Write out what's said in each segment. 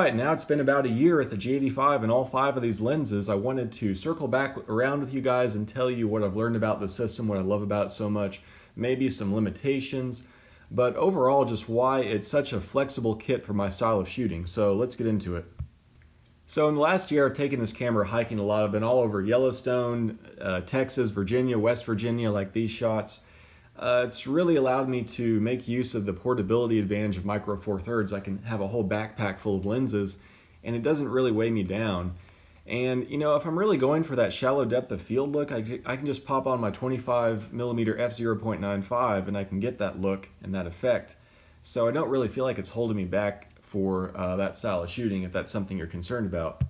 Alright, now it's been about a year at the G85 and all 5 of these lenses. I wanted to circle back around with you guys and tell you what I've learned about the system, what I love about it so much, maybe some limitations, but overall just why it's such a flexible kit for my style of shooting. So let's get into it. So in the last year I've taken this camera hiking a lot. I've been all over Yellowstone, Texas, Virginia, West Virginia, like these shots. It's really allowed me to make use of the portability advantage of Micro Four Thirds. I can have a whole backpack full of lenses and it doesn't really weigh me down. And you know, if I'm really going for that shallow depth of field look, I can just pop on my 25mm f/0.95 and I can get that look and that effect. So I don't really feel like it's holding me back for that style of shooting, if that's something you're concerned about.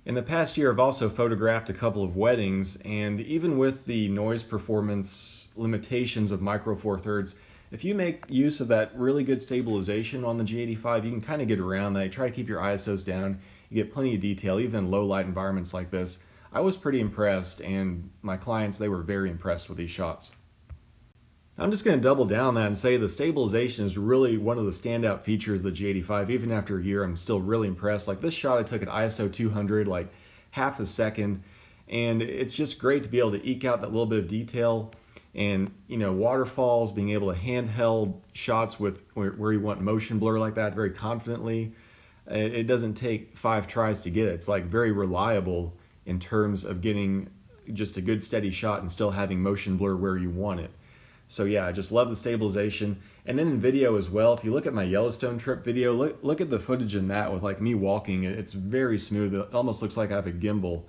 In the past year I've also photographed a couple of weddings, and even with the noise performance limitations of Micro Four Thirds, if you make use of that really good stabilization on the G85, you can kind of get around that. You try to keep your ISOs down, you get plenty of detail, even in low light environments like this. I was pretty impressed, and my clients, they were very impressed with these shots. I'm just going to double down on that and say the stabilization is really one of the standout features of the G85. Even after a year, I'm still really impressed. Like this shot I took at ISO 200, like half a second, and it's just great to be able to eke out that little bit of detail. And you know, waterfalls, being able to handheld shots with where you want motion blur like that very confidently. It doesn't take 5 tries to get it. It's like very reliable in terms of getting just a good steady shot and still having motion blur where you want it. So yeah, I just love the stabilization. And then in video as well, if you look at my Yellowstone trip video, look at the footage in that with like me walking. It's very smooth. It almost looks like I have a gimbal.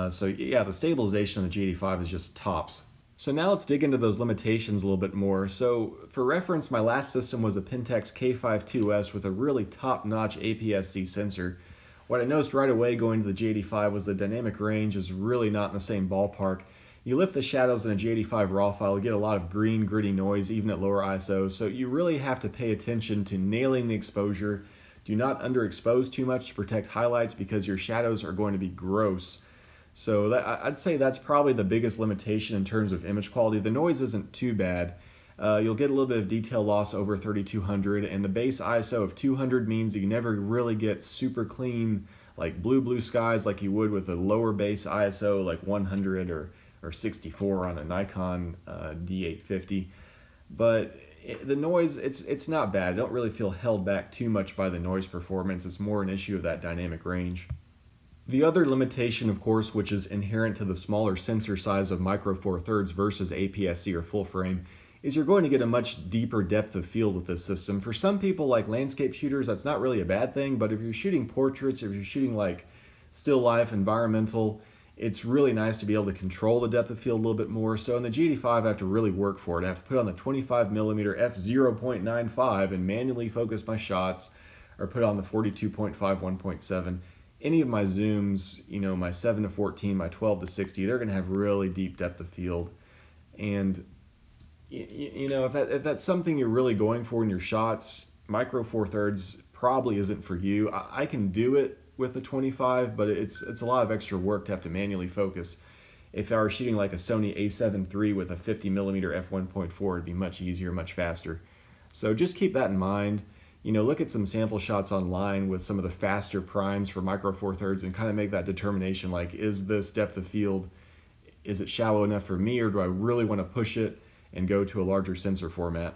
So yeah, the stabilization on the G85 is just tops. So now let's dig into those limitations a little bit more. So for reference, my last system was a Pentax K5 with a really top-notch APS-C sensor. What I noticed right away going to the G85 was the dynamic range is really not in the same ballpark. You lift the shadows in a G85 raw file, you get a lot of green, gritty noise even at lower ISO, so you really have to pay attention to nailing the exposure. Do not underexpose too much to protect highlights because your shadows are going to be gross. So I'd say that's probably the biggest limitation in terms of image quality. The noise isn't too bad. You'll get a little bit of detail loss over 3200, and the base ISO of 200 means you never really get super clean, like blue skies like you would with a lower base ISO like 100 or 64 on a Nikon D850. But the noise, it's not bad. I don't really feel held back too much by the noise performance. It's more an issue of that dynamic range. The other limitation, of course, which is inherent to the smaller sensor size of Micro Four Thirds versus APS-C or full frame, is you're going to get a much deeper depth of field with this system. For some people, like landscape shooters, that's not really a bad thing, but if you're shooting portraits, if you're shooting like still life, environmental, it's really nice to be able to control the depth of field a little bit more. So in the G85, I have to really work for it. I have to put on the 25mm f/0.95 and manually focus my shots, or put on the 42.5 1.7. Any of my zooms, you know, my 7 to 14, my 12 to 60, they're going to have really deep depth of field. And you know, if that's something you're really going for in your shots, Micro Four Thirds probably isn't for you. I can do it with the 25, but it's a lot of extra work to have to manually focus. If I were shooting like a Sony a7 III with a 50mm f1.4, it'd be much easier, much faster. So just keep that in mind. You know, look at some sample shots online with some of the faster primes for Micro Four Thirds and kind of make that determination, like, is this depth of field, is it shallow enough for me, or do I really want to push it and go to a larger sensor format?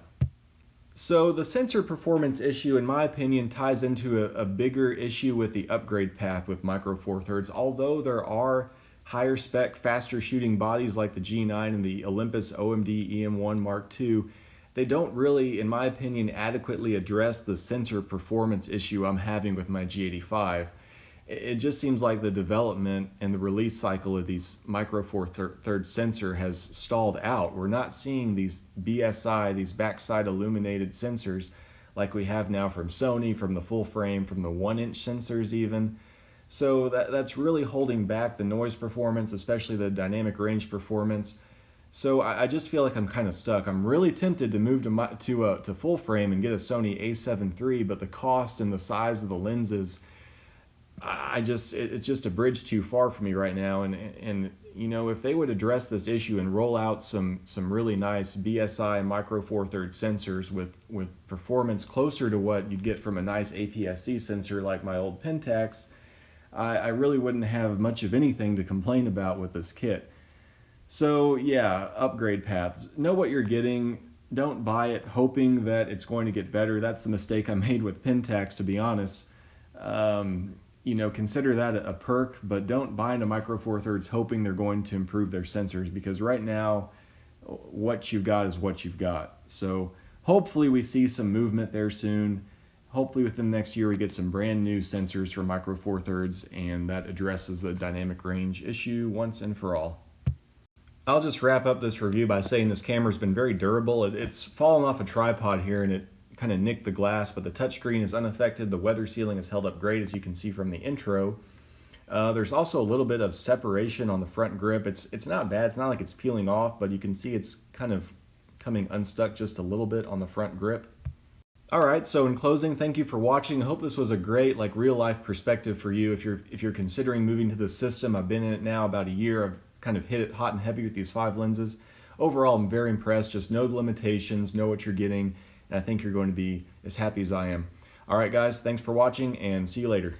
So the sensor performance issue, in my opinion, ties into a bigger issue with the upgrade path with Micro Four Thirds. Although there are higher spec, faster shooting bodies like the G9 and the Olympus OMD EM1 Mark II, they don't really, in my opinion, adequately address the sensor performance issue I'm having with my G85. It just seems like the development and the release cycle of these Micro Four Thirds sensor has stalled out. We're not seeing these BSI, these backside illuminated sensors like we have now from Sony, from the full frame, from the 1-inch sensors even. So that's really holding back the noise performance, especially the dynamic range performance. So I just feel like I'm kind of stuck. I'm really tempted to move to full frame and get a Sony a7 III, but the cost and the size of the lenses it's just a bridge too far for me right now. And you know, if they would address this issue and roll out some really nice BSI micro four thirds sensors with performance closer to what you'd get from a nice APS-C sensor like my old Pentax, I really wouldn't have much of anything to complain about with this kit. So yeah, upgrade paths. Know what you're getting. Don't buy it hoping that it's going to get better. That's the mistake I made with Pentax, to be honest. You know, consider that a perk, but don't buy into Micro Four Thirds hoping they're going to improve their sensors, because right now, what you've got is what you've got. So hopefully we see some movement there soon. Hopefully within the next year we get some brand new sensors for Micro Four Thirds, and that addresses the dynamic range issue once and for all. I'll just wrap up this review by saying this camera's been very durable. It's fallen off a tripod here and it kind of nicked the glass, but the touchscreen is unaffected. The weather sealing is held up great, as you can see from the intro. There's also a little bit of separation on the front grip. It's not bad. It's not like it's peeling off, but you can see it's kind of coming unstuck just a little bit on the front grip. All right, so in closing, thank you for watching. I hope this was a great, like, real life perspective for you if you're considering moving to the system. I've been in it now about a year. I've kind of hit it hot and heavy with these 5 lenses. Overall, I'm very impressed. Just know the limitations, know what you're getting, and I think you're going to be as happy as I am. All right, guys, thanks for watching, and see you later.